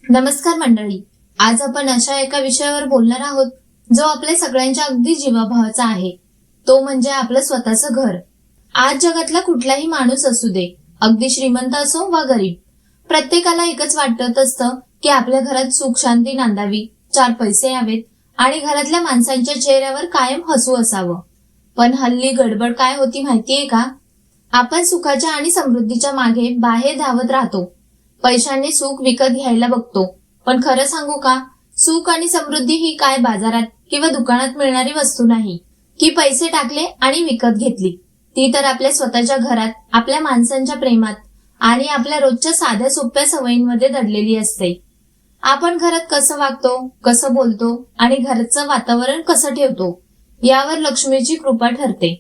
नमस्कार मंडळी. आज आपण अशा एका विषयावर बोलणार आहोत जो आपल्या सगळ्यांच्या अगदी जीवाभावाचा आहे. तो म्हणजे आपलं स्वतःचं घर. आज जगातला कुठलाही माणूस असू दे, अगदी श्रीमंत असो वा गरीब, प्रत्येकाला एकच वाटत असतं की आपल्या घरात सुख शांती नांदावी, चार पैसे यावेत आणि घरातल्या माणसांच्या चेहऱ्यावर कायम हसू असावं. पण हल्ली गडबड काय होती माहितीये का? आपण सुखाच्या आणि समृद्धीच्या मागे बाहेर धावत राहतो. पैशाने सुख विकत घ्यायला बघतो. पण खरं सांगू का, सुख आणि समृद्धी ही काय बाजारात किंवा दुकानात मिळणारी वस्तू नाही, की पैसे टाकले आणि विकत घेतली. ती तर आपल्या स्वतःच्या घरात, आपल्या माणसांच्या प्रेमात आणि आपल्या रोजच्या साध्या सोप्या सवयींमध्ये दडलेली असते. आपण घरात कसं वागतो, कसं बोलतो आणि घरचं वातावरण कसं ठेवतो, यावर लक्ष्मीची कृपा ठरते.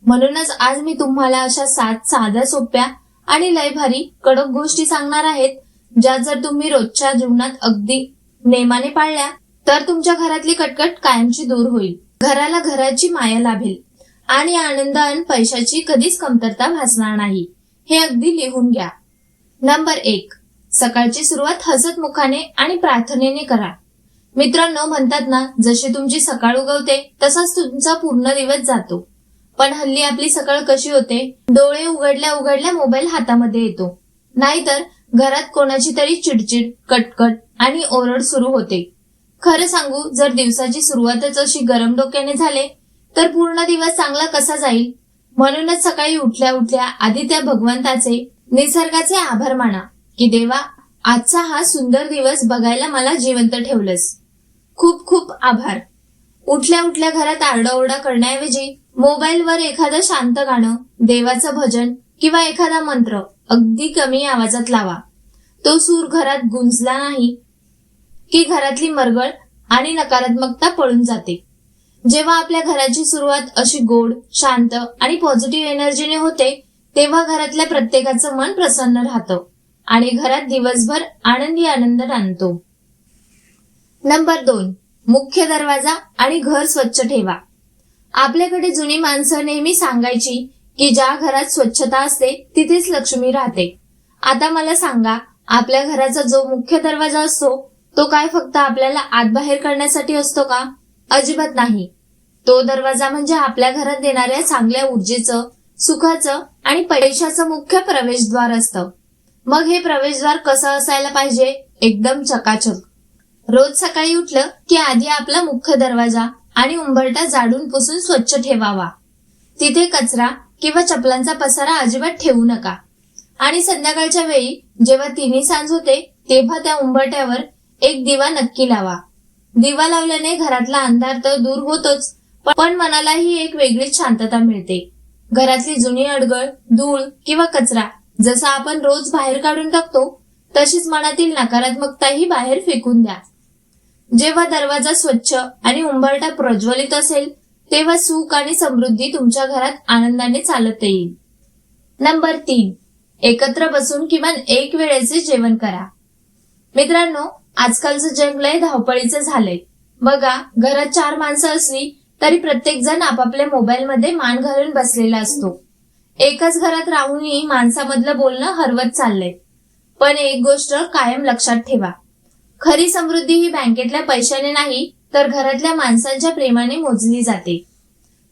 म्हणूनच आज मी तुम्हाला अशा 7 साध्या सोप्या आणि लय भारी कडक गोष्टी सांगणार आहेत, ज्या जर तुम्ही रोजच्या जीवनात अगदी नेमाने पाळल्या तर तुमच्या घरातली कटकट कायमची दूर होईल. घराला घराची माया लाभेल आणि आनंद आणि पैशाची कधीच कमतरता भासणार नाही. हे अगदी लिहून घ्या. नंबर 1. सकाळची सुरुवात हसत मुखाने आणि प्रार्थनेने करा. मित्रांनो, म्हणतात ना, जशी तुमची सकाळ उगवते तसाच तुमचा पूर्ण दिवस जातो. पण हल्ली आपली सकाळ कशी होते? डोळे उघडल्या उघडल्या मोबाईल हातामध्ये येतो, नाहीतर घरात कोणाची तरी चिडचिड, कटकट आणि ओरड सुरू होते. खरं सांगू, जर दिवसाची सुरुवातच अशी गरम डोक्याने झाले तर पूर्ण दिवस चांगला कसा जाईल? म्हणूनच सकाळी उठल्या उठल्या आधी त्या भगवंताचे, निसर्गाचे आभार माना की देवा, आजचा हा सुंदर दिवस बघायला मला जिवंत ठेवलंस. खूप खूप आभार. उठल्या उठल्या घरात आरडाओरडा करण्याऐवजी मोबाईलवर एखादं शांत गाणं, देवाचं भजन किंवा एखादा मंत्र अगदी कमी आवाजात लावा. तो सूर घरात गुंजला नाही की घरातली मरगळ आणि नकारात्मकता पळून जाते. जेव्हा आपल्या घराची सुरुवात अशी गोड, शांत आणि पॉझिटिव्ह एनर्जीने होते, तेव्हा घरातल्या प्रत्येकाचं मन प्रसन्न राहतं आणि घरात दिवसभर आनंदी आनंद नांदतो. नंबर 2. मुख्य दरवाजा आणि घर स्वच्छ ठेवा. आपल्याकडे जुनी माणसं नेहमी सांगायची की ज्या घरात स्वच्छता असते तिथेच लक्ष्मी राहते. आता मला सांगा, आपल्या घराचा जो मुख्य दरवाजा असतो तो काय फक्त आपल्याला आत बाहेर करण्यासाठी असतो का? अजिबात नाही. तो दरवाजा म्हणजे आपल्या घरात येणाऱ्या चांगल्या ऊर्जेचं, सुखाचं आणि पैशाचं मुख्य प्रवेशद्वार असतं. मग हे प्रवेशद्वार कसं असायला पाहिजे? एकदम चकाचक. रोज सकाळी उठलं की आधी आपला मुख्य दरवाजा आणि उंबरठा झाडून पुसून स्वच्छ ठेवावा. तिथे कचरा किंवा चपलांचा पसारा अजिबात ठेवू नका. आणि संध्याकाळच्या वेळी जेव्हा तिन्ही सांज होते तेव्हा त्या उंबरठ्यावर एक दिवा नक्की लावा. दिवा लावल्याने घरातला अंधार तर दूर होतोच, पण मनालाही एक वेगळीच शांतता मिळते. घरातली जुनी अडगळ, धूळ किंवा कचरा जसा आपण रोज बाहेर काढून टाकतो, तशीच मनातील नकारात्मकताही बाहेर फेकून द्या. जेव्हा दरवाजा स्वच्छ आणि उंबरठा प्रज्वलित असेल तेव्हा सुख आणि समृद्धी तुमच्या घरात आनंदाने चालत येईल. नंबर 3. एकत्र बसून किमान एक वेळेचे जेवण करा. मित्रांनो, आजकालचं जग लय धावपळीचं झालंय. बघा, घरात 4 माणसं असली तरी प्रत्येक जण आपापल्या मोबाईल मध्ये मान घालून बसलेला असतो. एकाच घरात राहूनही माणसामधलं बोलणं हरवत चाललंय. पण एक गोष्ट कायम लक्षात ठेवा, खरी समृद्धी ही बँकेतल्या पैशाने नाही तर घरातल्या माणसांच्या प्रेमाने मोजली जाते.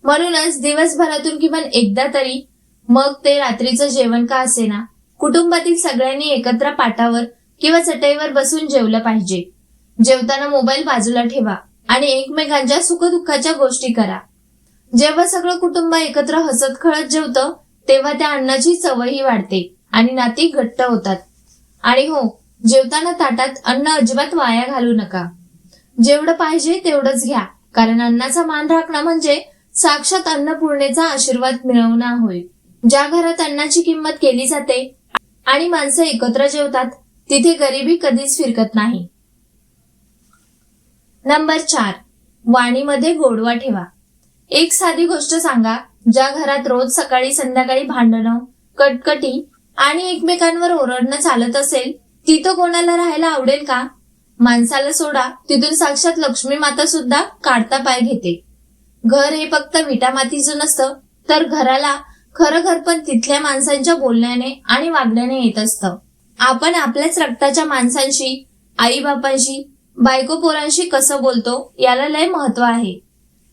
म्हणूनच दिवसभरातून किमान एकदा तरी, मग ते रात्रीचं जेवण का असेना, कुटुंबातील सगळ्यांनी एकत्र पाटावर किंवा चटईवर बसून जेवलं पाहिजे. जेवताना मोबाईल बाजूला ठेवा आणि एकमेकांच्या सुखदुःखाच्या गोष्टी करा. जेव्हा सगळं कुटुंब एकत्र हसत खेळत जेवतं तेव्हा त्या अन्नाची चवही वाढते आणि नाती घट्ट होतात. आणि हो, जेवताना ताटात अन्न अजिबात वाया घालू नका. जेवढं पाहिजे तेवढंच घ्या, कारण अन्नाचा मान राखणं म्हणजे साक्षात अन्नपूर्णेचा आशीर्वाद मिळवणं होय. ज्या घरात अन्नाची किंमत केली जाते आणि माणसं एकत्र जेवतात तिथे गरिबी कधीच फिरकत नाही. नंबर 4. वाणीमध्ये गोडवा ठेवा. एक साधी गोष्ट सांगा. ज्या घरात रोज सकाळी संध्याकाळी भांडणं, कटकटी आणि एकमेकांवर ओरडणं चालत असेल तिथं कोणाला राहायला आवडेल का? माणसाला सोडा, तिथून साक्षात लक्ष्मी माता सुद्धा काढता पाय घेते. घर हे फक्त विटा मातीचं नसतं, तर घराला खरं घर पण तिथल्या माणसांच्या बोलण्याने आणि वागण्याने येत असतं. आपण आपल्याच रक्ताच्या माणसांशी आई बापांशी, बायको पोरांशी कसं बोलतो याला लय महत्व आहे.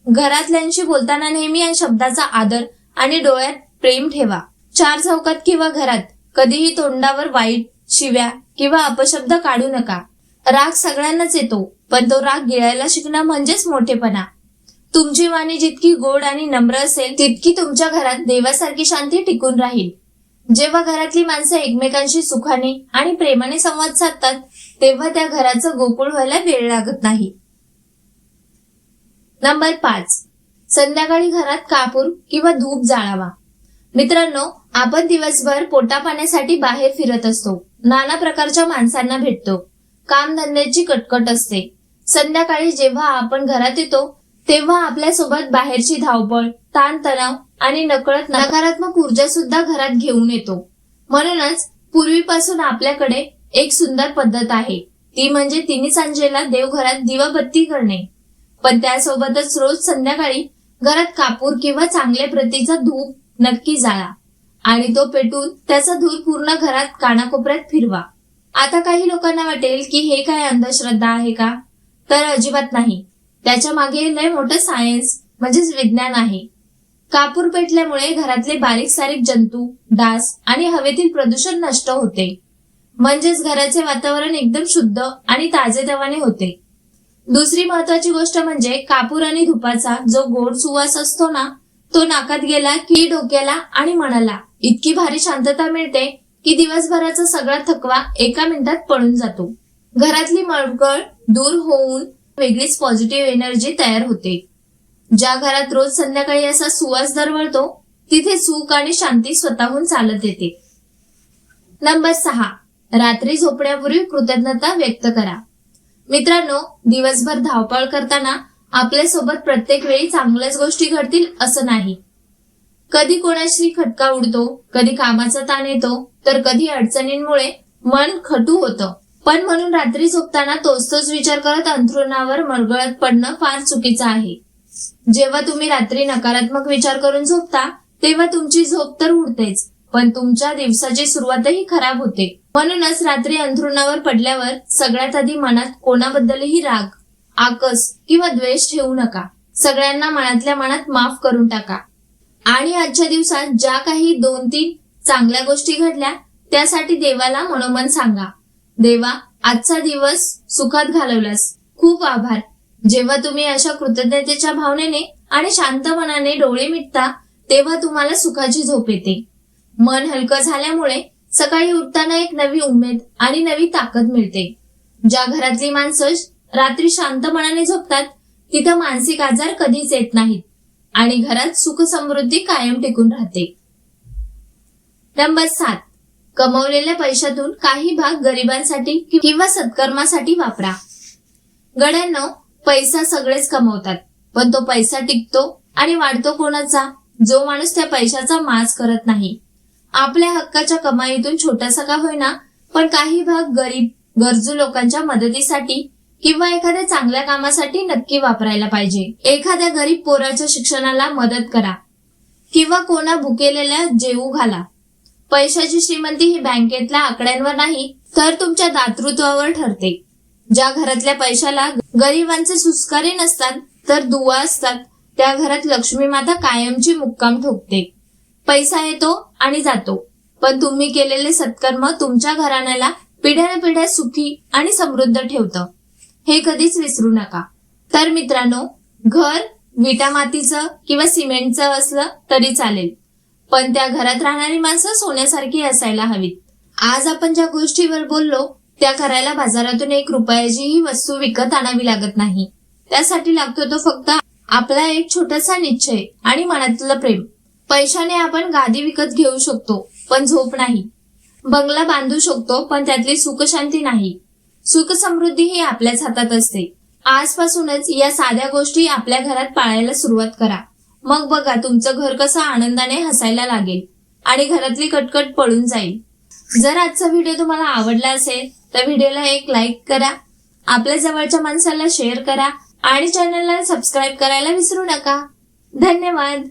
घरातल्यांशी बोलताना नेहमी या शब्दाचा आदर आणि डोळ्यात प्रेम ठेवा. चार चौकात किंवा घरात कधीही तोंडावर वाईट, शिव्या किंवा अपशब्द काढू नका. राग सगळ्यांनाच येतो, पण तो राग गिळायला शिकणं म्हणजेच मोठेपणा. तुमची वाणी जितकी गोड आणि नम्र असेल तितकी तुमच्या घरात देवासारखी शांती टिकून राहील. जेव्हा घरातली माणसं एकमेकांशी सुखाने आणि प्रेमाने संवाद साधतात तेव्हा त्या घराचं गोकुळ व्हायला वेळ लागत नाही. नंबर 5, संध्याकाळी घरात कापूर किंवा धूप जाळावा. मित्रांनो, आपण दिवसभर पोटापाण्यासाठी बाहेर फिरत असतो, नाना प्रकारच्या माणसांना भेटतो, कामधंद्याची कटकट असते. संध्याकाळी जेव्हा आपण घरात येतो तेव्हा आपल्यासोबत बाहेरची धावपळ, ताणतणाव आणि नकळत नकारात्मक ऊर्जा सुद्धा घरात घेऊन येतो. म्हणूनच पूर्वीपासून आपल्याकडे एक सुंदर पद्धत आहे, ती म्हणजे तिन्ही सांजेला देवघरात दिवाबत्ती करणे. पण त्यासोबतच रोज संध्याकाळी घरात कापूर किंवा चांगल्या प्रतीचा धूप नक्की जाळा आणि तो पेटून त्याचा धूर पूर्ण घरात कानाकोपऱ्यात फिरवा. आता काही लोकांना वाटेल की हे काय अंधश्रद्धा आहे का? तर अजिबात नाही. त्याच्या मागे लय मोठं सायन्स म्हणजेच विज्ञान आहे. कापूर पेटल्यामुळे घरातले बारीक सारीक जंतू, डास आणि हवेतील प्रदूषण नष्ट होते. म्हणजेच घराचे वातावरण एकदम शुद्ध आणि ताजेतवाने होते. दुसरी महत्वाची गोष्ट म्हणजे कापूर आणि धुपाचा जो गोड सुवास असतो ना, तो नाकात गेला की डोक्याला आणि मनाला इतकी भारी शांतता मिळते की दिवसभराचा सगळा थकवा एका मिनिटात पळून जातो. घरातली मळगळ दूर होऊन वेगळीच पॉझिटिव्ह एनर्जी तयार होते. ज्या घरात रोज संध्याकाळी असा सुवास दरवळतो तिथे सुख आणि शांती स्वतःहून चालत येते. नंबर 6, रात्री झोपण्यापूर्वी कृतज्ञता व्यक्त करा. मित्रांनो, दिवसभर धावपळ करताना आपल्यासोबत प्रत्येक वेळी चांगल्याच गोष्टी घडतील असं नाही. कधी कोणाशी खटका उडतो, कधी कामाचा ताण येतो, तर कधी अडचणींमुळे मन खटू होतं. पण म्हणून रात्री झोपताना तोच विचार करत अंथरुणावर मरगळत पडणं फार चुकीचं आहे. जेव्हा तुम्ही रात्री नकारात्मक विचार करून झोपता तेव्हा तुमची झोप तर उडतेच, पण तुमच्या दिवसाची सुरुवातही खराब होते. म्हणूनच रात्री अंथरुणावर पडल्यावर सगळ्यात आधी मनात कोणाबद्दलही राग, आकस किंवा द्वेष ठेवू नका. सगळ्यांना मनातल्या मनात माफ करून टाका. आणि आजच्या दिवसात ज्या काही 2-3 चांगल्या गोष्टी घडल्या त्यासाठी देवाला मनोमन सांगा, देवा, आजचा दिवस सुखात घालवलास, खूप आभार. जेव्हा तुम्ही अशा कृतज्ञतेच्या भावनेने आणि शांत मनाने डोळे मिटता तेव्हा तुम्हाला सुखाची झोप येते. मन हलकं झाल्यामुळे सकाळी उठताना एक नवी उमेद आणि नवी ताकद मिळते. ज्या घरातली माणसं रात्री शांत मनाने झोपतात तिथं मानसिक आजार कधीच येत नाहीत आणि घरात सुख समृद्धी कायम टिकून राहते. नंबर 7, कमवलेल्या पैशातून काही भाग गरिबांसाठी किंवा सत्कर्मासाठी वापरा. गड्यांनो, पैसा सगळेच कमवतात, पण तो पैसा टिकतो आणि वाढतो कोणाचा? जो माणूस त्या पैशाचा माज करत नाही. आपल्या हक्काच्या कमाईतून छोटासा का होईना पण काही भाग गरीब, गरजू लोकांच्या मदतीसाठी किंवा एखाद्या चांगल्या कामासाठी नक्की वापरायला पाहिजे. एखाद्या गरीब पोराच्या शिक्षणाला मदत करा किंवा कोणा भुकेलेल्या जेवू घाला. पैशाची श्रीमंती ही बँकेतल्या आकड्यांवर नाही तर तुमच्या दातृत्वावर ठरते. ज्या घरातल्या पैशाला गरिबांचे सुस्कारे नसतात तर दुवा असतात त्या घरात लक्ष्मी माता कायमची मुक्काम ठोकते. पैसा येतो आणि जातो, पण तुम्ही केलेले सत्कर्म तुमच्या घराण्याला पिढ्यानपिढ्या सुखी आणि समृद्ध ठेवतं. हे कधीच विसरू नका. तर मित्रांनो, घर विटा मातीचं किंवा सिमेंटचं असलं तरी चालेल, पण त्या घरात राहणारी माणसं सोन्यासारखी असायला हवीत. आज आपण ज्या गोष्टीवर बोललो त्या करायला बाजारातून 1 रुपयाचीही वस्तू विकत आणावी लागत नाही. त्यासाठी लागतो तो फक्त आपला एक छोटासा निश्चय आणि मनातलं प्रेम. पैशाने आपण गादी विकत घेऊ शकतो पण झोप नाही. बंगला बांधू शकतो पण त्यातली सुख शांती नाही. सुख समृद्धी ही आपल्याच हातात असते. आजपासूनच या साध्या गोष्टी आपल्या घरात पाळायला सुरुवात करा. मग बघा तुमचं घर कसं आनंदाने हसायला लागेल आणि घरातली कटकट पळून जाईल. जर आजचा व्हिडिओ तुम्हाला आवडला असेल तर व्हिडिओला एक लाईक करा, आपल्या जवळच्या माणसाला शेअर करा आणि चॅनलला सबस्क्राईब करायला विसरू नका. धन्यवाद.